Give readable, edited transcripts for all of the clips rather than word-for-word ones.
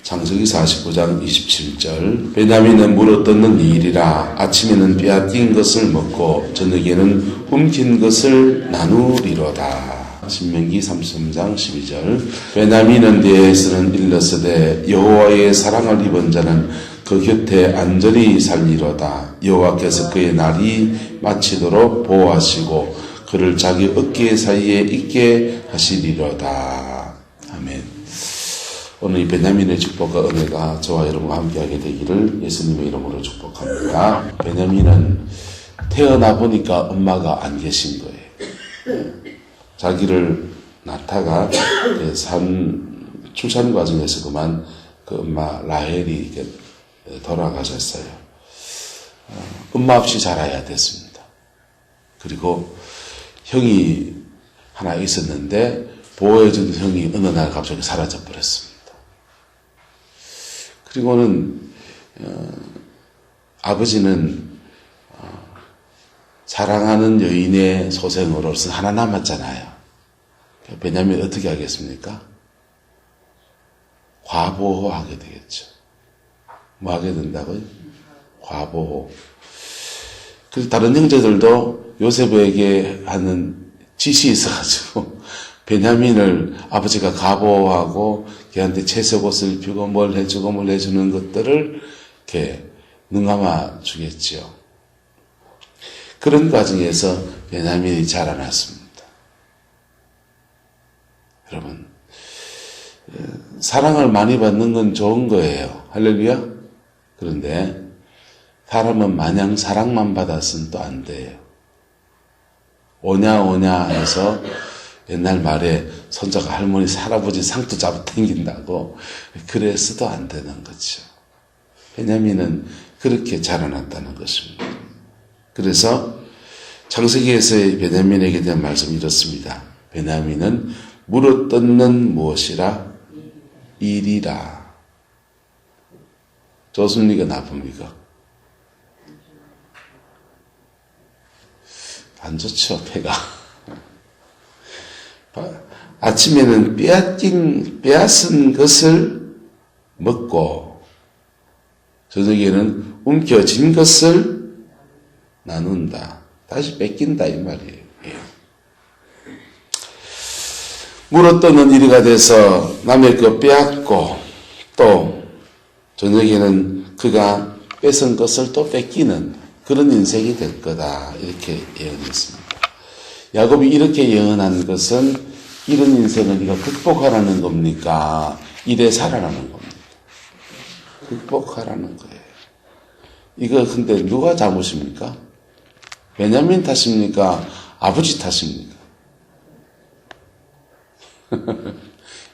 창세기 49장 27절 베냐민은 물어뜯는 일이라 아침에는 빼앗긴 것을 먹고 저녁에는 움킨 것을 나누리로다. 신명기 33장 12절 베냐민은 대에서는 일러스되 여호와의 사랑을 입은 자는 그 곁에 안전히 살리로다. 여호와께서 그의 날이 마치도록 보호하시고 그를 자기 어깨 사이에 있게 하시리로다. 아멘. 오늘 이 베냐민의 축복과 은혜가 저와 여러분과 함께하게 되기를 예수님의 이름으로 축복합니다. 베냐민은 태어나 보니까 엄마가 안 계신 거예요. 자기를 낳다가 출산 과정에서 그만 그 엄마 라헬이 돌아가셨어요. 엄마 없이 자라야 됐습니다. 그리고 형이 하나 있었는데 보호해준 형이 어느 날 갑자기 사라져 버렸습니다. 그리고는 아버지는 사랑하는 여인의 소생으로서 하나 남았잖아요. 베냐민 어떻게 하겠습니까? 과보호하게 되겠죠. 뭐 하게 된다고요? 과보호. 그래서 다른 형제들도 요셉에게 하는 짓이 있어가지고 베냐민을 아버지가 가보호하고 걔한테 채색옷을 입히고 뭘 해주고 뭘 해주는 것들을 이렇게 눈감아 주겠지요. 그런 과정에서 베냐민이 자라났습니다. 여러분, 사랑을 많이 받는 건 좋은 거예요. 할렐루야. 그런데 사람은 마냥 사랑만 받았으면 또 안 돼요. 오냐 해서 옛날 말에 손자가 할머니 할아버지 상투 잡아 당긴다고 그래서도 안 되는 거죠. 베냐민은 그렇게 자라났다는 것입니다. 그래서 창세기에서의 베냐민에게 대한 말씀이 이렇습니다. 베냐민은 물어뜯는 무엇이라? 일이라. 좋습니까? 나쁩니까? 안 좋죠, 배가. 아침에는 빼앗은 것을 먹고 저녁에는 움켜진 것을 나눈다. 다시 뺏긴다 이 말이에요. 물어뜯는 일이가 돼서 남의 거 빼앗고 또 저녁에는 그가 뺏은 것을 또 뺏기는 그런 인생이 될 거다. 이렇게 예언했습니다. 야곱이 이렇게 예언한 것은 이런 인생을 네가 극복하라는 겁니까? 이래 살아라는 겁니다. 극복하라는 거예요. 이거 근데 누가 잘못입니까? 베냐민 탓입니까? 아버지 탓입니까?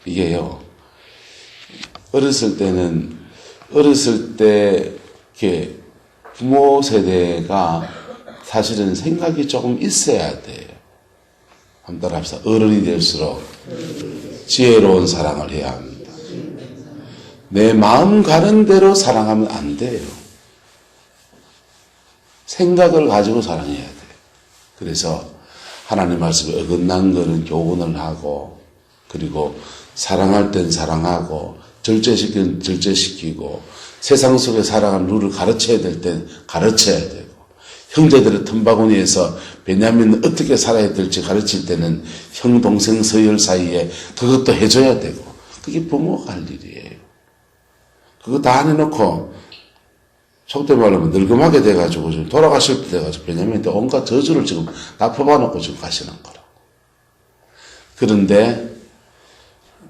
이게요. 어렸을 때 이렇게 부모 세대가 사실은 생각이 조금 있어야 돼요. 한번 따라합시다. 어른이 될수록 지혜로운 사랑을 해야 합니다. 내 마음 가는 대로 사랑하면 안 돼요. 생각을 가지고 사랑해야 돼요. 그래서 하나님 말씀에 어긋난 거는 교훈을 하고 그리고 사랑할 땐 사랑하고 절제시키는 절제시키고 세상 속에 살아가는 룰을 가르쳐야 될 땐 가르쳐야 되고 형제들의 틈바구니에서 베냐민은 어떻게 살아야 될지 가르칠 때는 형, 동생, 서열 사이에 그것도 해줘야 되고 그게 부모가 할 일이에요. 그거 다 안 해놓고 속된 말로 하면 늙음하게 돼가지고 지금 돌아가실 때 돼가지고 베냐민한테 온갖 저주를 지금 다 퍼봐놓고 지금 가시는 거라. 그런데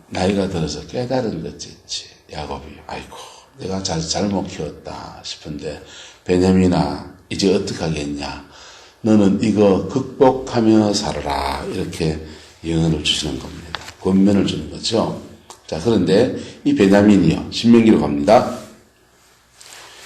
나이가 들어서 깨달은 것이 있지. 야곱이 아이고 내가 잘못 키웠다 싶은데 베냐민아 이제 어떻게 하겠냐. 너는 이거 극복하며 살아라. 이렇게 예언을 주시는 겁니다. 권면을 주는 거죠. 자, 그런데 이 베냐민이요. 신명기로 갑니다.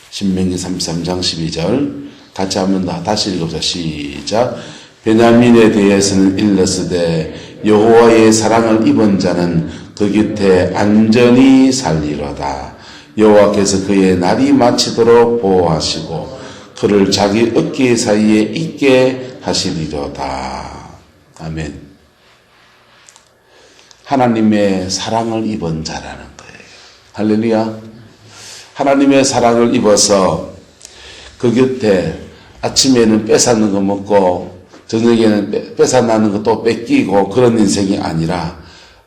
신명기 33장 12절 같이 한번 다시 읽어보자. 시작. 베냐민에 대해서는 일러스되 여호와의 사랑을 입은 자는 그 곁에 안전히 살리로다. 여호와께서 그의 날이 마치도록 보호하시고 그를 자기 어깨 사이에 있게 하시리로다. 아멘. 하나님의 사랑을 입은 자라는 거예요. 할렐루야. 하나님의 사랑을 입어서 그 곁에 아침에는 뺏어는 거 먹고 저녁에는 뺏어나는 거 또 뺏기고 그런 인생이 아니라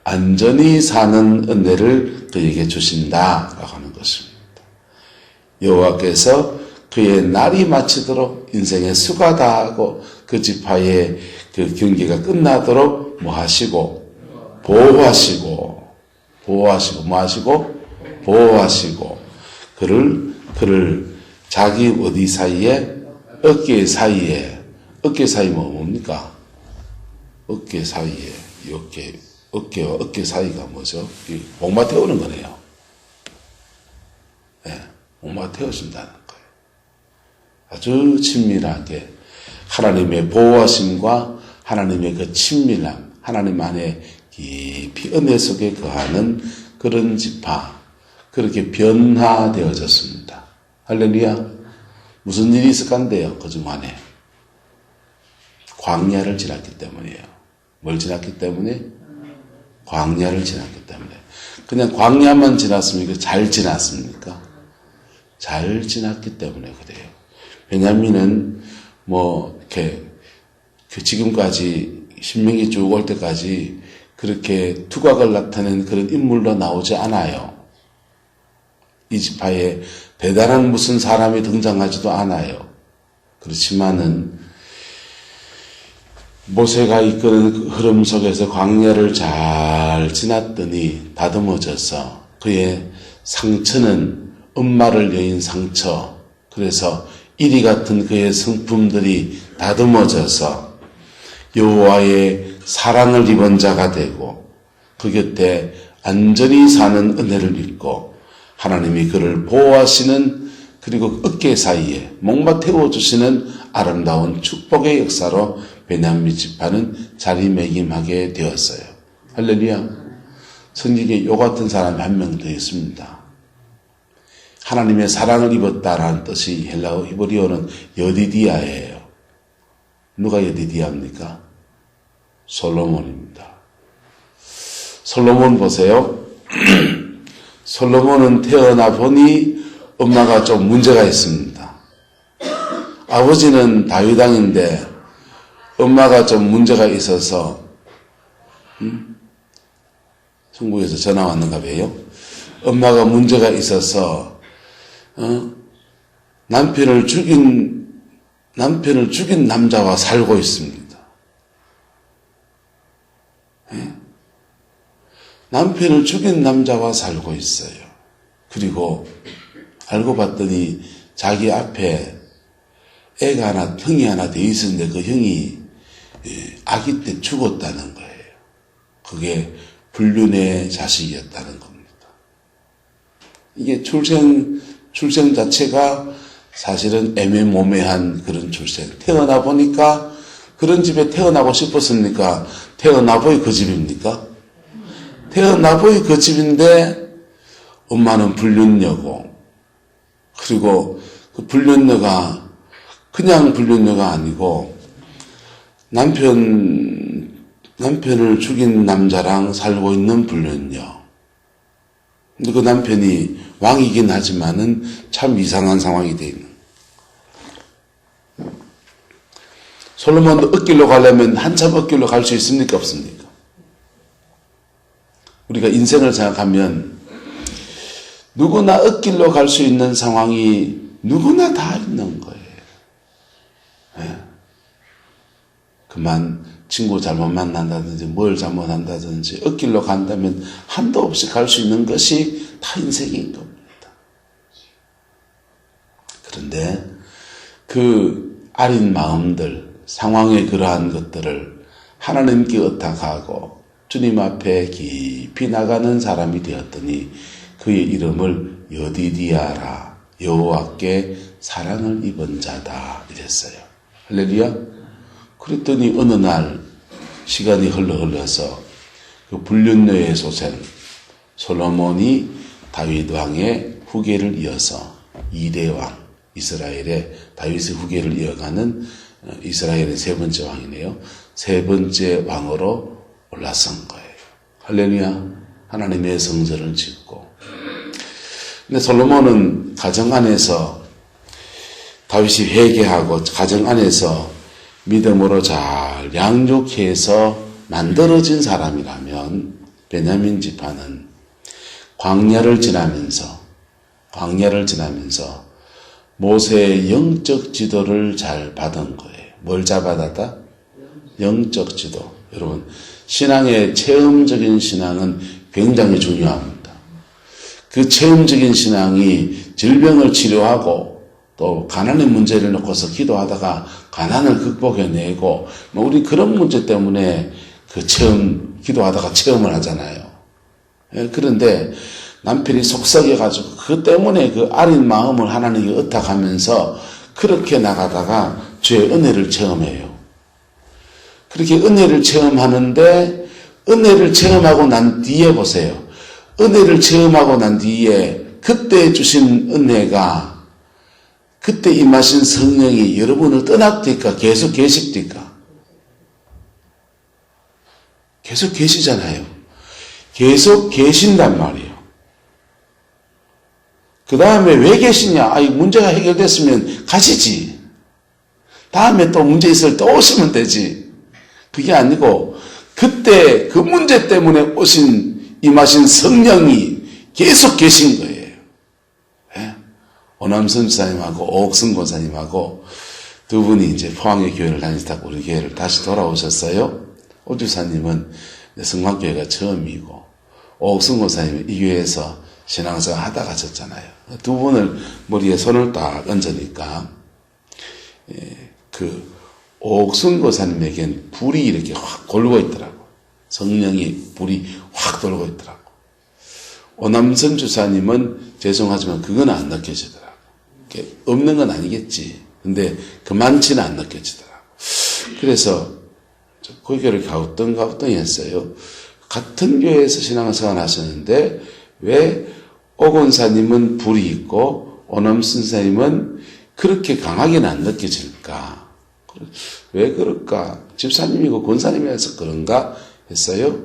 안전히 사는 은혜를 그에게 주신다라고 하는 것입니다. 여호와께서 그의 날이 마치도록 인생의 수가 다하고 그 지파의 그 경기가 끝나도록 뭐 하시고 보호하시고 뭐 하시고 보호하시고 그를 자기 어디 사이에 어깨 사이에 뭡니까? 어깨 사이에 어깨와 어깨 사이가 뭐죠? 목마 태우는 거네요. 네, 목마 태워준다는 거예요. 아주 친밀하게 하나님의 보호하심과 하나님의 그 친밀함, 하나님 안에 깊이 은혜 속에 거하는 그런 지파, 그렇게 변화되어졌습니다. 할렐루야. 무슨 일이 있을까인데요, 그 중간에. 광야를 지났기 때문이에요. 뭘 지났기 때문에? 광야를 지났기 때문에. 그냥 광야만 지났습니까? 잘 지났습니까? 잘 지났기 때문에 그래요. 베냐민은 이렇게 지금까지 신명기 쭉 올 때까지 그렇게 두각을 나타낸 그런 인물로 나오지 않아요. 이 지파에 대단한 무슨 사람이 등장하지도 않아요. 그렇지만은 모세가 이끄는 그 흐름 속에서 광야를 잘 지났더니 다듬어져서 그의 상처는 엄마를 여인 상처, 그래서 이리 같은 그의 성품들이 다듬어져서 여호와의 사랑을 입은 자가 되고 그 곁에 안전히 사는 은혜를 입고 하나님이 그를 보호하시는 그리고 어깨 사이에 목마 태워주시는 아름다운 축복의 역사로 베냐민 지파는 자리매김하게 되었어요. 할렐루야. 성경에 요 같은 사람이 한 명 더 있습니다. 하나님의 사랑을 입었다라는 뜻이 헬라어 히브리어는 여디디아예요. 누가 여디디아입니까? 솔로몬입니다. 솔로몬 보세요. 솔로몬은 태어나 보니 엄마가 좀 문제가 있습니다. 아버지는 다윗 왕인데 엄마가 좀 문제가 있어서 중국에서 전화 왔는가 봐요. 엄마가 문제가 있어서 남편을 죽인 남자와 살고 있습니다. 남편을 죽인 남자와 살고 있어요. 그리고 알고 봤더니 자기 앞에 애가 하나, 형이 하나 돼 있었는데 그 형이 아기 때 죽었다는 거예요. 그게 불륜의 자식이었다는 겁니다. 이게 출생 자체가 사실은 애매모매한 그런 출생. 태어나 보니까 그런 집에 태어나고 싶었습니까? 태어나 보이 그 집입니까? 태어나 보이 그 집인데 엄마는 불륜녀고, 그리고 그 불륜녀가 그냥 불륜녀가 아니고 남편을 죽인 남자랑 살고 있는 불륜녀. 근데 그 남편이 왕이긴 하지만은 참 이상한 상황이 돼 있는. 솔로몬도 엇길로 가려면 한참 엇길로 갈 수 있습니까? 없습니까? 우리가 인생을 생각하면 누구나 엇길로 갈 수 있는 상황이 누구나 다 있는 거예요. 네. 그만 친구 잘못 만난다든지 뭘 잘못한다든지 엇길로 간다면 한도 없이 갈 수 있는 것이 다 인생인 겁니다. 그런데 그 아린 마음들, 상황의 그러한 것들을 하나님께 의탁하고 주님 앞에 깊이 나가는 사람이 되었더니 그의 이름을 여디디아라, 여호와께 사랑을 입은 자다 이랬어요. 할렐루야. 그랬더니 어느 날 시간이 흘러서 그 불륜녀의 소생 솔로몬이 다윗 왕의 후계를 이어서 2대 왕, 이스라엘의 다윗의 후계를 이어가는 이스라엘의 세 번째 왕이네요. 세 번째 왕으로 올라선 거예요. 할렐루야. 하나님의 성전을 짓고 근데 솔로몬은 가정 안에서 다윗이 회개하고 가정 안에서 믿음으로 잘 양육해서 만들어진 사람이라면 베냐민 지파는 광야를 지나면서 모세의 영적 지도를 잘 받은 거예요. 뭘 잘 받았다? 영적 지도. 여러분, 신앙의 체험적인 신앙은 굉장히 중요합니다. 그 체험적인 신앙이 질병을 치료하고 또 가난의 문제를 놓고서 기도하다가 가난을 극복해내고 우리 그런 문제 때문에 기도하다가 체험을 하잖아요. 그런데 남편이 속삭여가지고 그 때문에 그 아린 마음을 하나님께 의탁하면서 그렇게 나가다가 주의 은혜를 체험해요. 그렇게 은혜를 체험하는데 은혜를 체험하고 난 뒤에 보세요. 은혜를 체험하고 난 뒤에 그때 주신 은혜가 그때 임하신 성령이 여러분을 떠났디까 계속 계십니까? 계속 계시잖아요. 계속 계신단 말이에요. 그 다음에 왜 계시냐? 문제가 해결됐으면 가시지. 다음에 또 문제 있을 때 오시면 되지. 그게 아니고 그때 그 문제 때문에 임하신 성령이 계속 계신 거예요. 예? 오남선 지사님하고 오옥승 권사님하고 두 분이 이제 포항의 교회를 다니다가 우리 교회를 다시 돌아오셨어요. 오 지사님은 성막교회가 처음이고 오옥승 권사님은 이 교회에서 신앙생활 하다 가셨잖아요. 두 분을 머리에 손을 딱 얹으니까 그 오옥승 권사님에겐 불이 이렇게 확 돌고 있더라고. 성령이 불이 확 돌고 있더라고. 오남선 주사님은 죄송하지만 그건 안 느껴지더라고. 없는 건 아니겠지. 근데 그만치는 안 느껴지더라고. 그래서 그 교회를 가우뚱가우뚱 했어요. 같은 교회에서 신앙생활 하셨는데 왜 오 권사님은 불이 있고 오남선 선생님은 그렇게 강하게는 안 느껴질까? 왜 그럴까? 집사님이고 권사님이라서 그런가 했어요.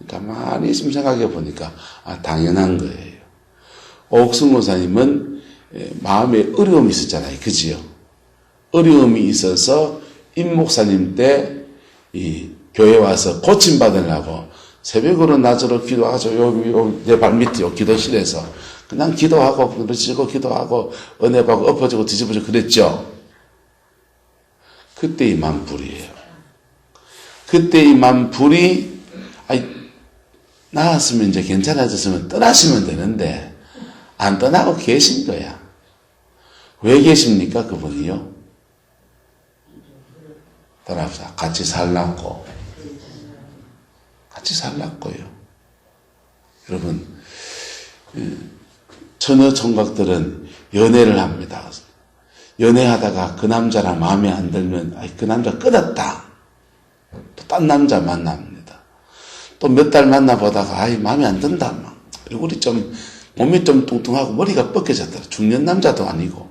가만히 있으면 생각해 보니까 당연한 거예요. 오옥승 권사님은 마음에 어려움이 있었잖아요. 그지요? 어려움이 있어서 임 목사님 때 이 교회 와서 고침받으려고 새벽으로 낮으로 기도하죠. 내 발밑에 기도실에서 그냥 기도하고 그러지고 기도하고 은혜 받고 엎어지고 뒤집어지고 그랬죠. 그때 임한 불이에요. 그때 임한 불이 나았으면 이제 괜찮아졌으면 떠나시면 되는데 안 떠나고 계신 거야. 왜 계십니까? 그분이요. 따라합시다. 같이 살랐고요. 여러분, 처녀 총각들은 연애를 합니다. 연애하다가 그 남자랑 마음에 안 들면 그 남자 끊었다. 또 딴 남자 만납니다. 또 몇 달 만나보다가 마음에 안 든다. 얼굴이 몸이 좀 뚱뚱하고 머리가 벗겨졌다. 중년 남자도 아니고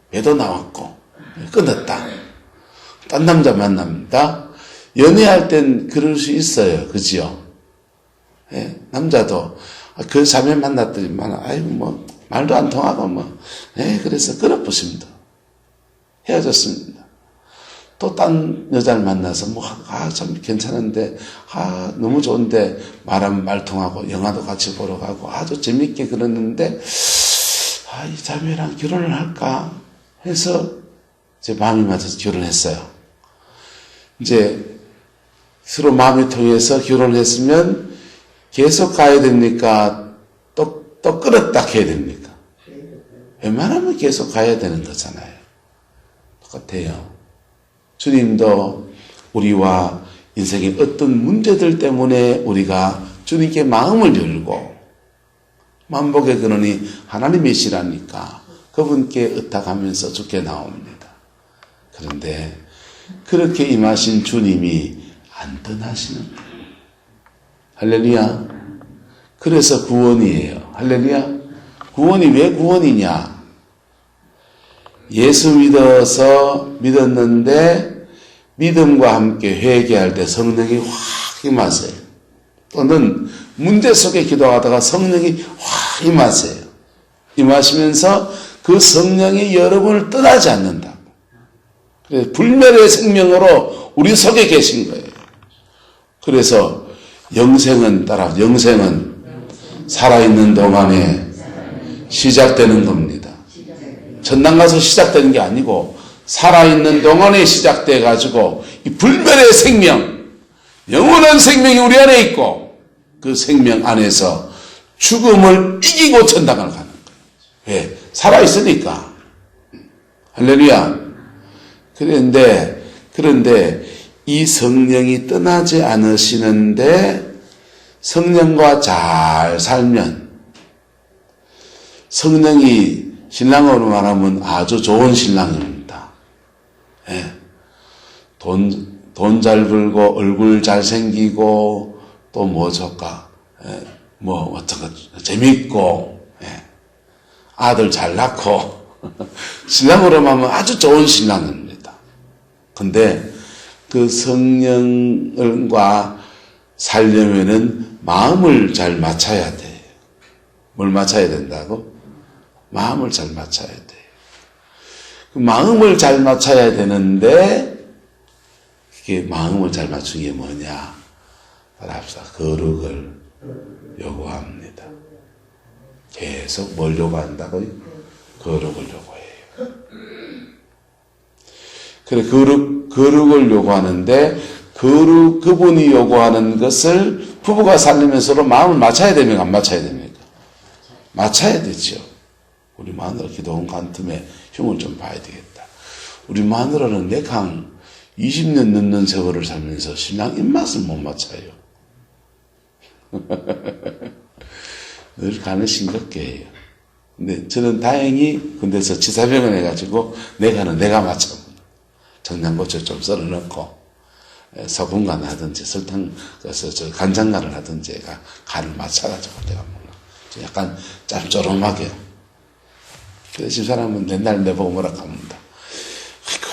배도 나왔고 끊었다. 딴 남자 만납니다. 연애할 땐 그럴 수 있어요. 그지요? 예? 남자도 그 자매 만났더니 말도 안 통하고 그래서 끊어붙습니다. 헤어졌습니다. 또 딴 여자를 만나서 참 괜찮은데 너무 좋은데 말 통하고 영화도 같이 보러 가고 아주 재밌게 그랬는데 이 자매랑 결혼을 할까 해서 제 마음이 맞아서 결혼했어요. 이제 서로 마음이 통해서 결혼했으면 계속 가야 됩니까? 또 끊었다 해야 됩니까? 웬만하면 계속 가야 되는 거잖아요. 똑같아요. 주님도 우리와 인생의 어떤 문제들 때문에 우리가 주님께 마음을 열고 만복의 근원이 하나님이시라니까 그분께 의탁하면서 주께 나옵니다. 그런데 그렇게 임하신 주님이 안 떠나시는 거예요. 할렐루야. 그래서 구원이에요. 할렐루야. 구원이 왜 구원이냐? 예수 믿었는데 믿음과 함께 회개할 때 성령이 확 임하세요. 또는 문제 속에 기도하다가 성령이 확 임하세요. 임하시면서 그 성령이 여러분을 떠나지 않는다. 그래서 불멸의 생명으로 우리 속에 계신 거예요. 그래서 영생은 따라 영생은 살아있는 동안에 시작되는 겁니다. 천당 가서 시작되는 게 아니고 살아있는 동안에 시작돼 가지고 이 불멸의 생명, 영원한 생명이 우리 안에 있고 그 생명 안에서 죽음을 이기고 천당을 가는 거예요. 왜? 살아있으니까. 할렐루야. 그런데 이 성령이 떠나지 않으시는데 성령과 잘 살면 성령이 신랑으로 말하면 아주 좋은 신랑입니다. 예. 돈 잘 벌고 얼굴 잘 생기고 또 뭐 좋까? 예. 뭐 어떤 거 재밌고 예. 아들 잘 낳고 신랑으로 말하면 아주 좋은 신랑입니다. 근데 그 성령과 살려면은 마음을 잘 맞춰야 돼요. 뭘 맞춰야 된다고? 마음을 잘 맞춰야 돼요. 그 마음을 잘 맞춰야 되는데 이게 마음을 잘 맞추는 게 뭐냐? 따라합시다. 거룩을 요구합니다. 계속 뭘 요구한다고요? 거룩을 요구해요. 그래, 거룩을 요구하는데, 그분이 요구하는 것을 부부가 살리면서 서로 마음을 맞춰야 됩니까? 안 맞춰야 됩니까? 맞춰야 되죠. 우리 마누라 기도원 간 틈에 흉을 좀 봐야 되겠다. 우리 마누라는 내강 20년 넘는 세월을 살면서 신랑 입맛을 못 맞춰요. 늘 가는 싱겁게 해요. 근데 저는 다행히 군대에서 치사병을 해가지고 내가 맞춰. 청양고추 좀 썰어 넣고 소금간 하든지 설탕 간장간을 하든지 간을 맞춰가지고 내가 먹는 약간 짭조름하게. 그래서 집사람은 맨날 내보고 뭐라 합니다. 아이고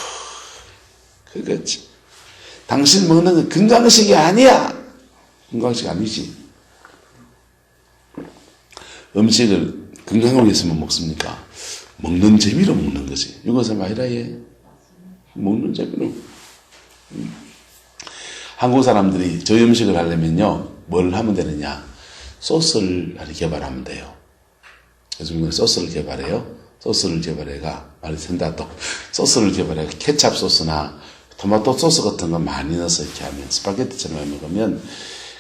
그거지. 당신 먹는 건 건강식이 아니야. 건강식 아니지. 음식을 건강을 위해서만 먹습니까? 먹는 재미로 먹는 거지. 이것은 마이라예. 먹는 재미로. 한국 사람들이 저희 음식을 하려면요, 뭘 하면 되느냐? 소스를 개발하면 돼요. 그래서 소스를 개발해요. 소스를 개발해가, 말이 된다 또. 소스를 개발해가 케찹 소스나 토마토 소스 같은 거 많이 넣어서 이렇게 하면, 스파게티처럼 먹으면,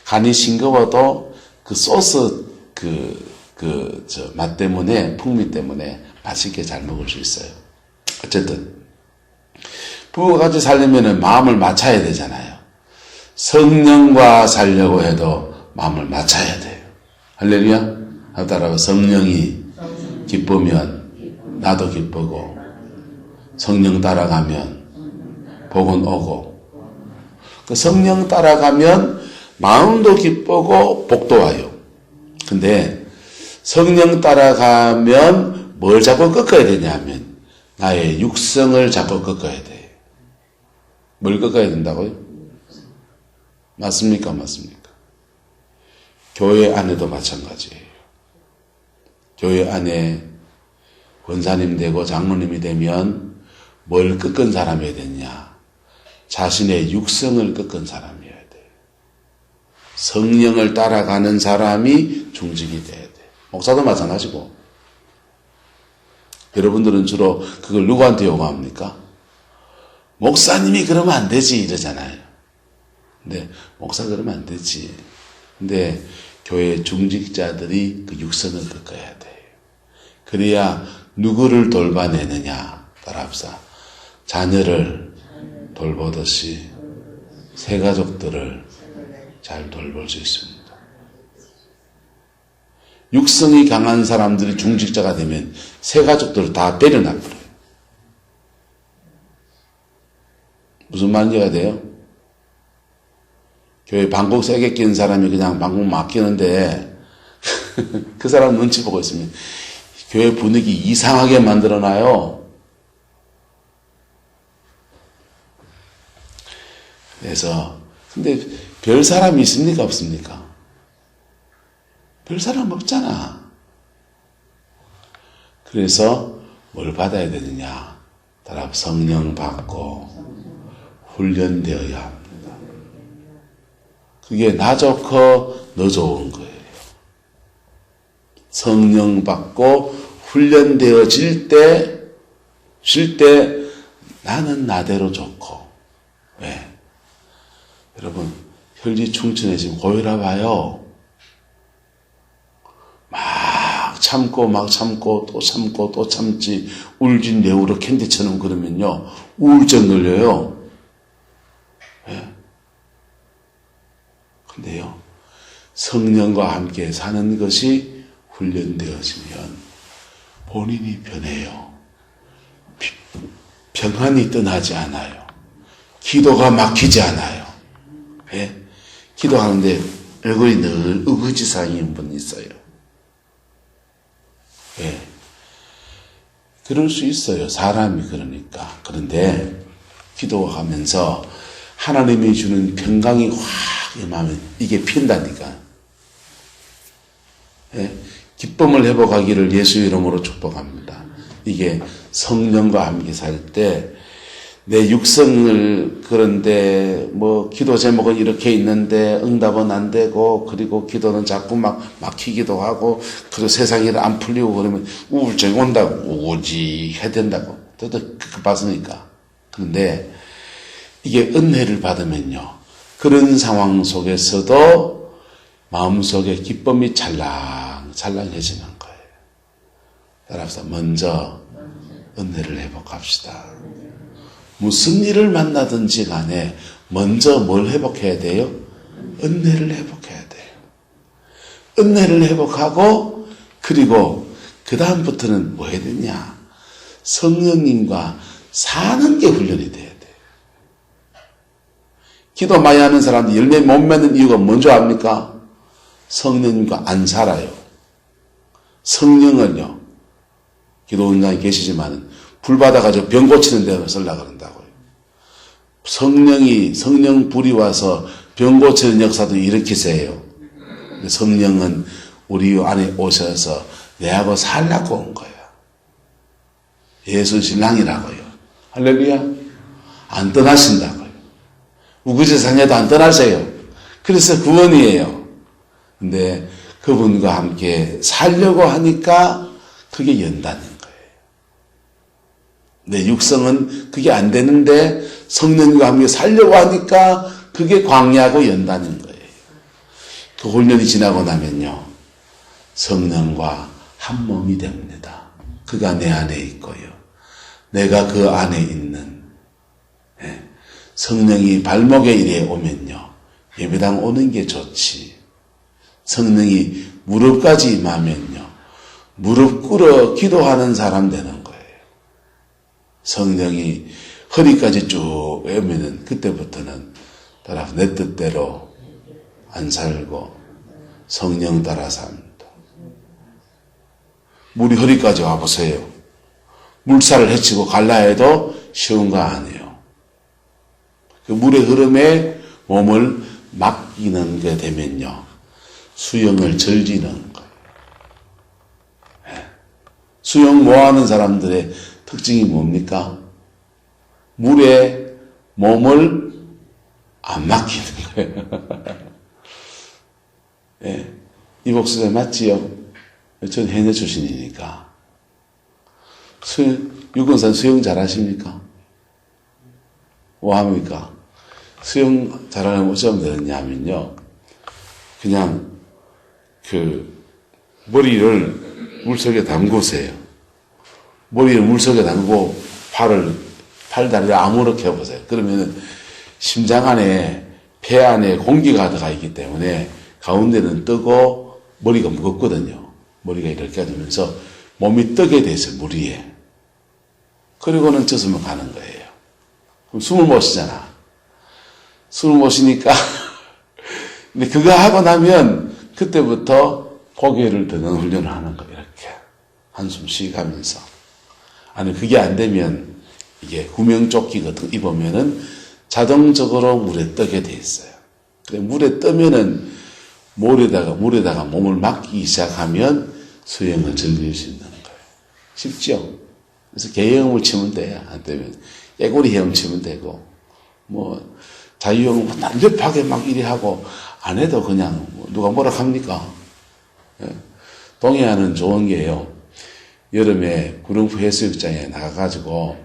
간이 싱거워도 그 소스 맛 때문에, 풍미 때문에 맛있게 잘 먹을 수 있어요. 어쨌든. 부부가 같이 살려면 마음을 맞춰야 되잖아요. 성령과 살려고 해도 마음을 맞춰야 돼요. 할렐루야? 하다라고 성령이 기쁘면 나도 기쁘고 성령 따라가면 복은 오고 그 성령 따라가면 마음도 기쁘고 복도 와요. 근데 성령 따라가면 뭘 자꾸 꺾어야 되냐면 나의 육성을 자꾸 꺾어야 돼요. 뭘 꺾어야 된다고요? 맞습니까? 맞습니까? 교회 안에도 마찬가지예요. 교회 안에 권사님 되고 장로님이 되면 뭘 꺾은 사람이어야 되냐? 자신의 육성을 꺾은 사람이어야 돼요. 성령을 따라가는 사람이 중직이 돼야 돼요. 목사도 마찬가지고. 여러분들은 주로 그걸 누구한테 요구합니까? 목사님이 그러면 안 되지 이러잖아요. 근데 목사 그러면 안 되지. 근데 교회 중직자들이 그 육성을 꺾어야 돼요. 그래야 누구를 돌봐내느냐? 따라합시다. 자녀를 돌보듯이 새 가족들을 잘 돌볼 수 있습니다. 육성이 강한 사람들이 중직자가 되면 새 가족들을 다 때려놔버려요. 무슨 말인지 알아야 돼요? 교회 방국 세게 낀 사람이 그냥 방국 맡기는데 그 사람 눈치 보고 있으면 교회 분위기 이상하게 만들어놔요. 그래서 근데 별 사람이 있습니까? 없습니까? 별 사람 없잖아. 그래서 뭘 받아야 되느냐? 따라 성령 받고 훈련되어야 합니다. 그게 나 좋고 너 좋은 거예요. 성령 받고 훈련되어질 때, 쉴 때 나는 나대로 좋고. 왜? 여러분, 혈기 충천해지면 고혈압 와요. 막 참고 또 참고 또 참지 울진 내우러 캔디처럼 그러면요 우울증 걸려요. 예. 근데요 성령과 함께 사는 것이 훈련되어지면 본인이 변해요. 평안이 떠나지 않아요. 기도가 막히지 않아요. 예. 기도하는데 얼굴이 늘 의구지상인 분이 있어요. 예. 그럴 수 있어요. 사람이 그러니까. 그런데 기도하면서 하나님이 주는 평강이 확 임하면 이게 핀다니까. 예. 기쁨을 회복하기를 예수 이름으로 축복합니다. 이게 성령과 함께 살 때 내 육성을 그런데 뭐 기도 제목은 이렇게 있는데 응답은 안 되고 그리고 기도는 자꾸 막 막히기도 하고 그리고 세상이 안 풀리고 그러면 우울증 온다고 우울해야 된다고 급하으니까. 그런데 이게 은혜를 받으면요 그런 상황 속에서도 마음속에 기쁨이 찰랑찰랑해지는 거예요. 따라서 먼저 은혜를 회복합시다. 무슨 일을 만나든지 간에 먼저 뭘 회복해야 돼요? 은혜를 회복해야 돼요. 은혜를 회복하고 그리고 그 다음부터는 뭐 해야 되냐? 성령님과 사는 게 훈련이 돼야 돼요. 기도 많이 하는 사람들이 열매 못 맺는 이유가 뭔지 압니까? 성령님과 안 살아요. 성령은요. 기도 은장에 계시지만 불 받아가지고 병 고치는 데 쓰려고 그런다고요. 성령 불이 와서 병 고치는 역사도 일으키세요. 성령은 우리 안에 오셔서 내하고 살라고 온 거예요. 예수 신랑이라고요. 할렐루야. 안 떠나신다고요. 우구제사녀도 안 떠나세요. 그래서 구원이에요. 근데 그분과 함께 살려고 하니까 그게 연단인 거예요. 내 육성은 그게 안 되는데 성령과 함께 살려고 하니까 그게 광야하고 연단인 거예요. 그 훈련이 지나고 나면요. 성령과 한 몸이 됩니다. 그가 내 안에 있고요. 내가 그 안에 있는 성령이 발목에 이래 오면요. 예배당 오는 게 좋지. 성령이 무릎까지 임하면요. 무릎 꿇어 기도하는 사람 되는 거예요. 성령이 허리까지 쭉 오면은 그때부터는 따라 내 뜻대로 안 살고 성령 따라 삽니다. 물이 허리까지 와보세요. 물살을 헤치고 갈라 해도 쉬운 거 아니에요. 그 물의 흐름에 몸을 맡기는 게 되면요. 수영을 즐기는 거예요. 수영 못하는 사람들의 특징이 뭡니까? 물에 몸을 안 맡기는 거예요. 예. 이 목소리 맞지요? 전 해녀 출신이니까. 유건산 수영 잘하십니까? 뭐 합니까? 수영 잘하는 어쩌면 되느냐면요. 그냥 머리를 물속에 담그세요. 머리를 물속에 담그고 팔다리를 아무렇게 해보세요. 그러면은 심장 안에, 폐 안에 공기가 들어가 있기 때문에 가운데는 뜨고 머리가 무겁거든요. 머리가 이렇게 되면서 몸이 뜨게 돼 있어요, 물 위에. 그리고는 젖으면 가는 거예요. 그럼 숨을 못 쉬잖아. 숨을 못 쉬니까. 근데 그거 하고 나면 그때부터 고개를 드는 훈련을 하는 거예요. 이렇게. 한숨 쉬가면서. 아니, 그게 안 되면 이게 구명조끼 같은 거 입으면은 자동적으로 물에 뜨게 돼 있어요. 그래, 물에 뜨면은 물에다가 몸을 맡기기 시작하면 수영을 즐길 수 있는 거예요. 쉽죠? 그래서 개헤엄을 치면 돼. 안 되면 깨구리 헤엄 치면 되고, 뭐 자유형은 난잡하게 막 이리 하고 안 해도 그냥 누가 뭐라 합니까? 예. 동해안은 좋은 게요. 여름에 구룡포 해수욕장에 나가가지고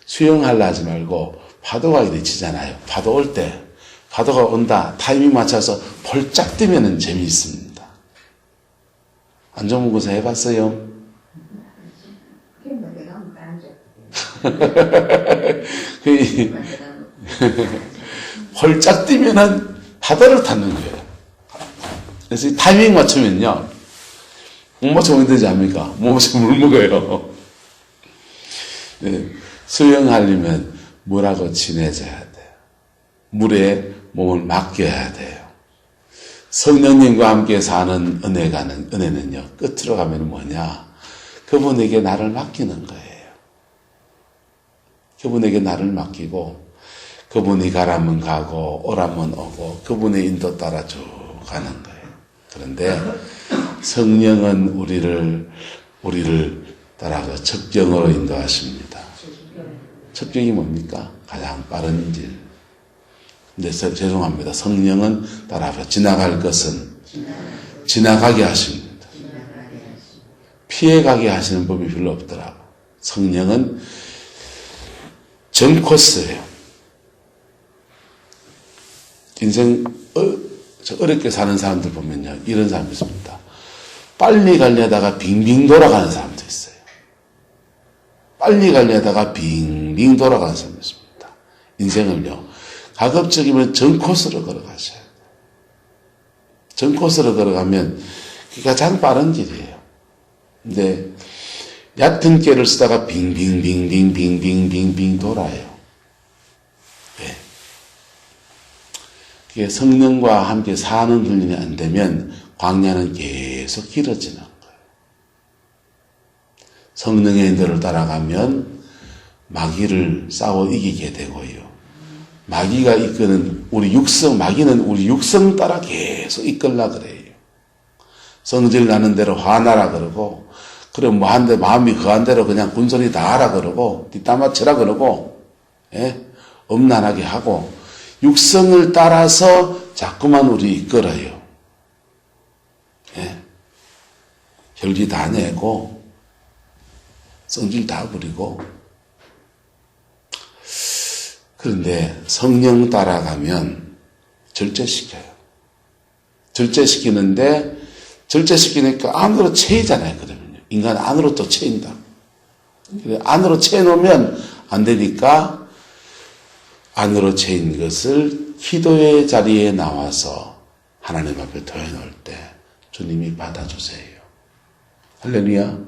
수영하려 하지 말고 파도가 이리 치잖아요. 파도 올 때 파도가 온다 타이밍 맞춰서 펄짝 뛰면은 재미있습니다. 안전문고사 해봤어요? 펄짝 뛰면은 파도를 타는 거예요. 그래서 이 타이밍 맞추면요. 못 맞추면 되지 않습니까? 못 맞추면 물 먹어요. 네, 수영하려면 물하고 친해져야 돼요. 물에 몸을 맡겨야 돼요. 성령님과 함께 사는 은혜는요, 끝으로 가면 뭐냐? 그분에게 나를 맡기는 거예요. 그분에게 나를 맡기고, 그분이 가라면 가고, 오라면 오고, 그분의 인도 따라 쭉 가는 거예요. 그런데 성령은 우리를 따라가 첩경으로 인도하십니다. 첩경이 뭡니까? 가장 빠른 길. 근데 죄송합니다. 성령은 따라가 지나갈 것은 지나가게 하십니다. 피해가게 하시는 법이 별로 없더라고. 성령은 전 코스예요. 인생 어렵게 사는 사람들 보면요, 이런 사람이 있습니다. 빨리 가려다가 빙빙 돌아가는 사람도 있어요. 빨리 가려다가 빙빙 돌아가는 사람도 있습니다. 인생을요, 가급적이면 전 코스로 걸어가셔야 돼요. 전 코스로 걸어가면 그게 가장 빠른 길이에요. 근데 얕은 길을 쓰다가 빙빙빙빙빙빙빙빙 돌아요. 왜? 그게 성령과 함께 사는 훈련이 안 되면 광야는 계속 길어지는 거예요. 성령의 인도를 따라가면 마귀를 싸워 이기게 되고요. 마귀가 이끄는 마귀는 우리 육성 따라 계속 이끌라 그래요. 성질 나는 대로 화나라 그러고, 그래 뭐 한데 마음이 그한 대로 그냥 군소리 다 하라 그러고, 뒷담 맞추라 그러고, 예? 엄난하게 하고, 육성을 따라서 자꾸만 우리 이끌어요. 예? 혈기 다 내고, 성질 다 부리고. 그런데 성령 따라가면 절제시켜요. 절제시키는데, 절제시키니까 안으로 채이잖아요, 그러면요. 인간 안으로 또 채인다. 안으로 채놓으면 안 되니까, 안으로 채인 것을 기도의 자리에 나와서 하나님 앞에 토해놓을 때 주님이 받아주세요. 할렐루야.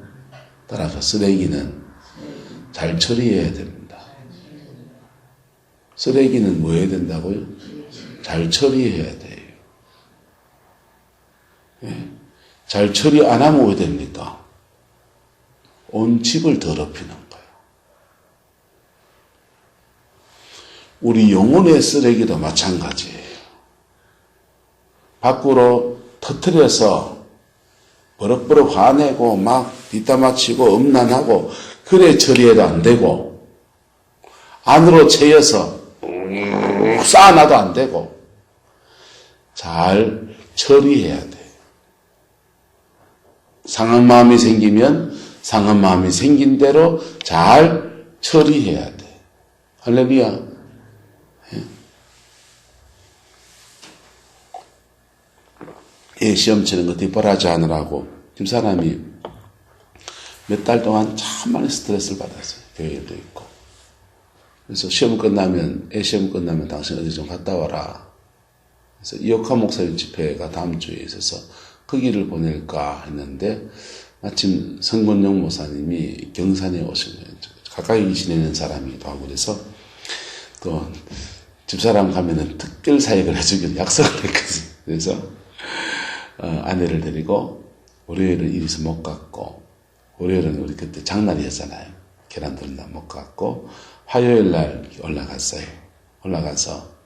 따라서 쓰레기는 잘 처리해야 됩니다. 쓰레기는 뭐 해야 된다고요? 잘 처리해야 돼요. 예. 잘 처리 안 하면 왜 됩니까? 온 집을 더럽히는 거예요. 우리 영혼의 쓰레기도 마찬가지예요. 밖으로 터뜨려서 버럭버럭 화내고 막 뒷담화치고 음란하고 그래 처리해도 안 되고, 안으로 채여서 쌓아놔도 안 되고, 잘 처리해야 돼요. 상한 마음이 생기면 상한 마음이 생긴 대로 잘 처리해야 돼. 할렐루야. 예, 시험 치는 거 뒷바라지 하느라고 집사람이 몇 달 동안 참 많이 스트레스를 받았어요. 교회에도 있고. 그래서 시험 끝나면 당신 어디 좀 갔다 와라. 그래서 이옥화 목사님 집회가 다음 주에 있어서 거기를 보낼까 했는데, 마침 성권용 목사님이 경산에 오신 거예요. 가까이 지내는 사람이기도 하고, 그래서 또 집사람 가면은 특별 사역을 해주기로 약속을 했거든요. 그래서 아내를 데리고 월요일은 이리서 못 갔고, 월요일은 우리 그때 장날이었잖아요. 계란 들다 못 갔고, 화요일 날 올라갔어요. 올라가서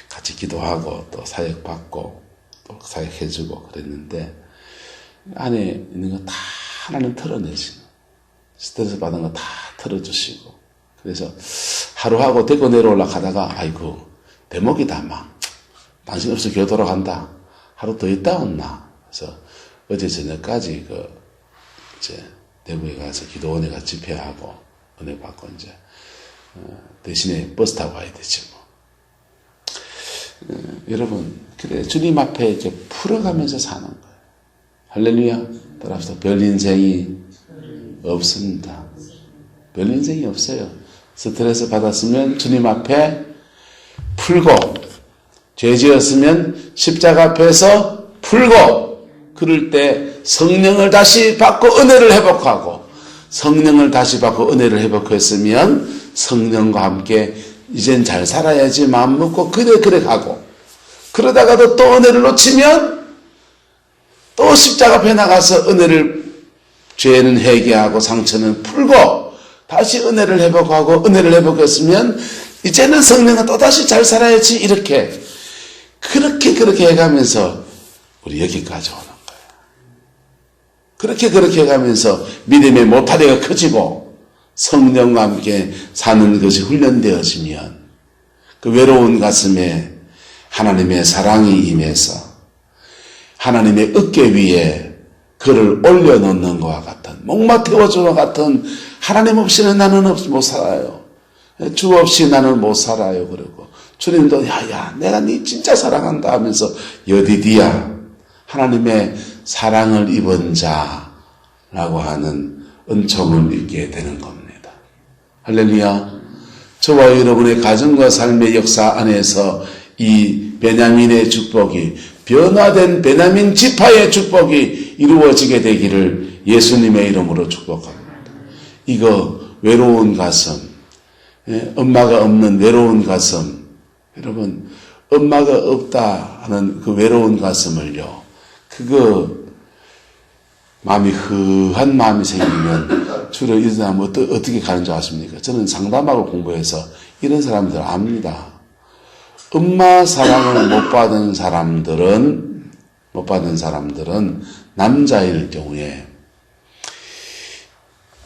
같이 기도하고 또 사역 받고 또 사역 해주고 그랬는데, 안에 있는 거 다 하나님 털어내시는, 스트레스 받은 거 다 털어주시고, 그래서 하루하고 대구 내려올라 가다가 아이고 대목이다 막 당신 없어 교회 돌아간다, 하루 더 있다 온나. 그래서 어제 저녁까지 이제 대구에 가서 기도원에 가서 집회하고 은혜 받고 이제 대신에 버스 타고 가야 되지 뭐. 여러분, 그래 주님 앞에 이렇게 풀어가면서 사는 거예요. 할렐루야. 따라서 별 인생이 없습니다. 별 인생이 없어요. 스트레스 받았으면 주님 앞에 풀고, 죄 지었으면 십자가 앞에서 풀고, 그럴 때 성령을 다시 받고 은혜를 회복하고, 성령을 다시 받고 은혜를 회복했으면 성령과 함께 이젠 잘 살아야지 마음 먹고 그래 가고, 그러다가도 또 은혜를 놓치면 또 십자가 앞에 나가서 죄는 회개하고 상처는 풀고 다시 은혜를 회복하고, 은혜를 회복했으면 이제는 성령은 또다시 잘 살아야지, 그렇게 해가면서 우리 여기까지 오는 거예요. 그렇게 해가면서 믿음의 모타리가 커지고 성령과 함께 사는 것이 훈련되어지면 그 외로운 가슴에 하나님의 사랑이 임해서 하나님의 어깨 위에 그를 올려놓는 것과 같은, 목마 태워주는 것 같은, 하나님 없이는 나는 못 살아요. 주 없이 나는 못 살아요. 그러고 주님도 야야 내가 네 진짜 사랑한다 하면서 여디디야, 하나님의 사랑을 입은 자라고 하는 은총을 입게 되는 겁니다. 할렐루야. 저와 여러분의 가정과 삶의 역사 안에서 이 베냐민의 축복이, 변화된 베냐민 지파의 축복이 이루어지게 되기를 예수님의 이름으로 축복합니다. 이거 외로운 가슴, 엄마가 없는 외로운 가슴, 여러분 엄마가 없다 하는 그 외로운 가슴을요, 그거 마음이 허한 마음이 생기면 주로 이런 사람 어떻게 가는 줄 아십니까? 저는 상담하고 공부해서 이런 사람들 압니다. 엄마 사랑을 못 받은 사람들은 남자일 경우에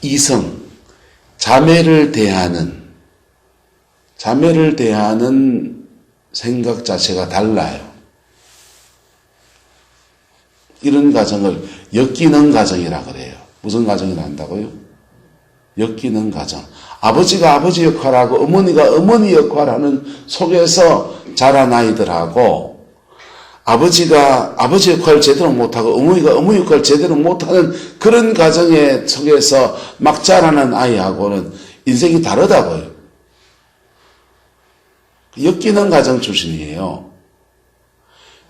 이성, 자매를 대하는 생각 자체가 달라요. 이런 가정을 엮이는 가정이라 그래요. 무슨 가정이 난다고요? 엮이는 가정. 아버지가 아버지 역할하고 어머니가 어머니 역할하는 속에서 자란 아이들하고, 아버지가 아버지 역할을 제대로 못하고 어머니가 어머니 역할을 제대로 못하는 그런 가정의 속에서 막 자라는 아이하고는 인생이 다르다고요. 엮이는 가정 출신이에요.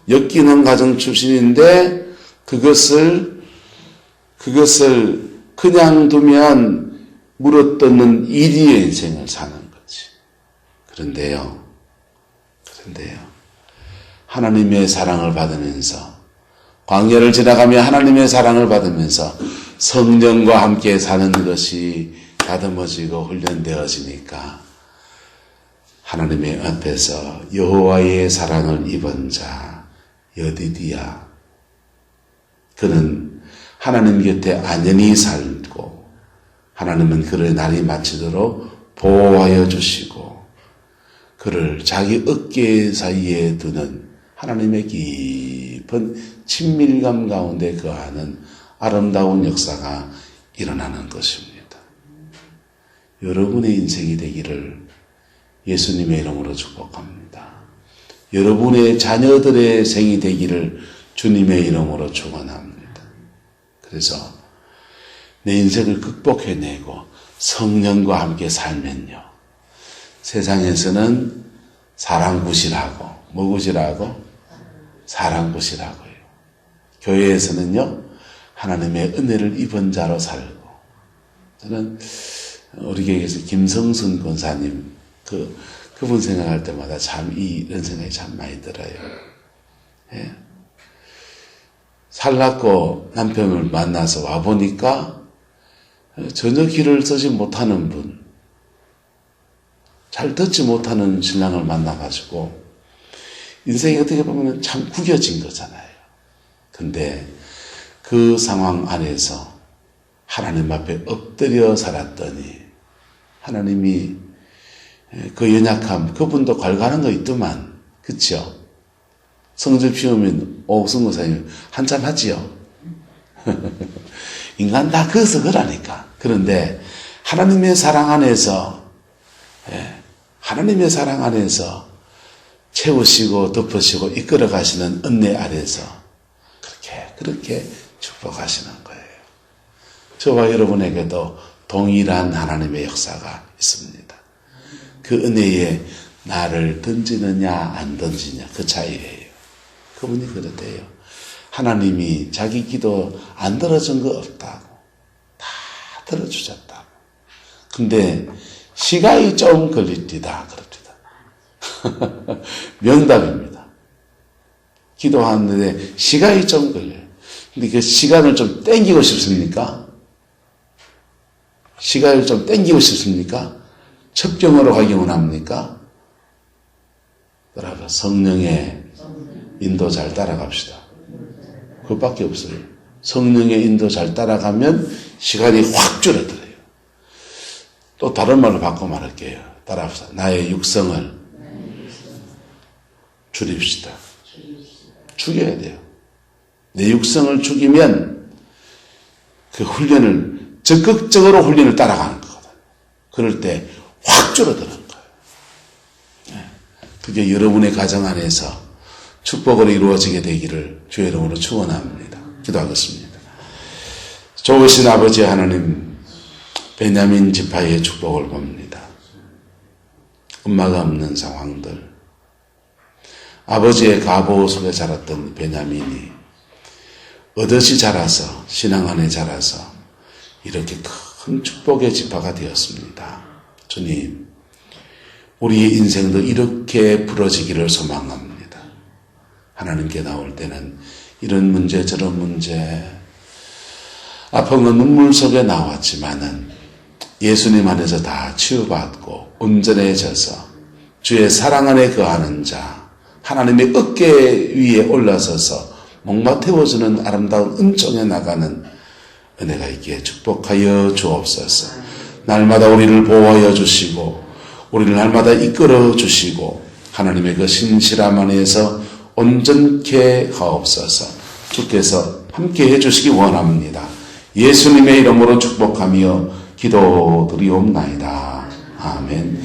엮이는 가정 출신인데 그것을 그냥 두면 물어뜯는 이리의 인생을 사는 거지. 그런데요. 하나님의 사랑을 받으면서, 광야를 지나가며 하나님의 사랑을 받으면서 성령과 함께 사는 것이 다듬어지고 훈련되어지니까 하나님의 앞에서 여호와의 사랑을 입은 자 여디디야, 그는 하나님 곁에 안연히 살고 하나님은 그를 날이 마치도록 보호하여 주시고 그를 자기 어깨 사이에 두는 하나님의 깊은 친밀감 가운데 거하는 아름다운 역사가 일어나는 것입니다. 여러분의 인생이 되기를 예수님의 이름으로 축복합니다. 여러분의 자녀들의 생이 되기를 주님의 이름으로 축원합니다. 그래서 내 인생을 극복해내고 성령과 함께 살면요, 세상에서는 사랑굿이라고, 뭐굿이라고? 사랑굿이라고요. 교회에서는요, 하나님의 은혜를 입은 자로 살고. 저는 우리 교회에서 김성순 권사님, 그분 생각할 때마다 참 이런 생각이 참 많이 들어요. 예. 살랐고 남편을 만나서 와보니까 전혀 길을 쓰지 못하는 분, 잘 듣지 못하는 신랑을 만나가지고 인생이 어떻게 보면 참 구겨진 거잖아요. 근데 그 상황 안에서 하나님 앞에 엎드려 살았더니 하나님이 그 연약함, 그분도 괄괄한 거 있더만, 그쵸? 성질 피우면 옥승 목사님 한참 하지요. 인간 다 그어서 그러니까. 그런데 하나님의 사랑 안에서, 하나님의 사랑 안에서 채우시고 덮으시고 이끌어 가시는 은혜 아래서 그렇게 축복하시는 거예요. 저와 여러분에게도 동일한 하나님의 역사가 있습니다. 그 은혜에 나를 던지느냐 안 던지냐 그 차이예요. 그분이 그러대요. 하나님이 자기 기도 안 들어준 거 없다고. 다 들어주셨다고. 근데 시간이 좀 걸립니다. 그럽니다. 명답입니다. 기도하는데 시간이 좀 걸려요. 근데 그 시간을 좀 땡기고 싶습니까? 시간을 좀 땡기고 싶습니까? 첩경으로 가기 원합니까? 여러분, 성령의 인도 잘 따라갑시다. 그것밖에 없어요. 성령의 인도 잘 따라가면 시간이 확 줄어들어요. 또 다른 말로 바꿔 말할게요. 따라합시다. 나의 육성을 줄입시다. 죽여야 돼요. 내 육성을 죽이면 그 훈련을 적극적으로 훈련을 따라가는 거거든. 그럴 때 확 줄어드는 거예요. 그게 여러분의 가정 안에서 축복으로 이루어지게 되기를 주의 이름으로 축원합니다. 기도하겠습니다. 좋으신 아버지 하나님, 베냐민 지파의 축복을 봅니다. 엄마가 없는 상황들, 아버지의 가보 속에 자랐던 베냐민이 얻없이 자라서 신앙 안에 자라서 이렇게 큰 축복의 지파가 되었습니다. 주님, 우리의 인생도 이렇게 부러지기를 소망합니다. 하나님께 나올 때는 이런 문제 저런 문제 아픔과 눈물 속에 나왔지만은 예수님 안에서 다 치유받고 온전해져서 주의 사랑 안에 거하는 자, 하나님의 어깨 위에 올라서서 목마 태워주는 아름다운 은총에 나가는 은혜가 있기에 축복하여 주옵소서. 날마다 우리를 보호하여 주시고 우리를 날마다 이끌어 주시고 하나님의 그 신실함 안에서 온전케 하옵소서. 주께서 함께 해주시기 원합니다. 예수님의 이름으로 축복하며 기도드리옵나이다. 아멘.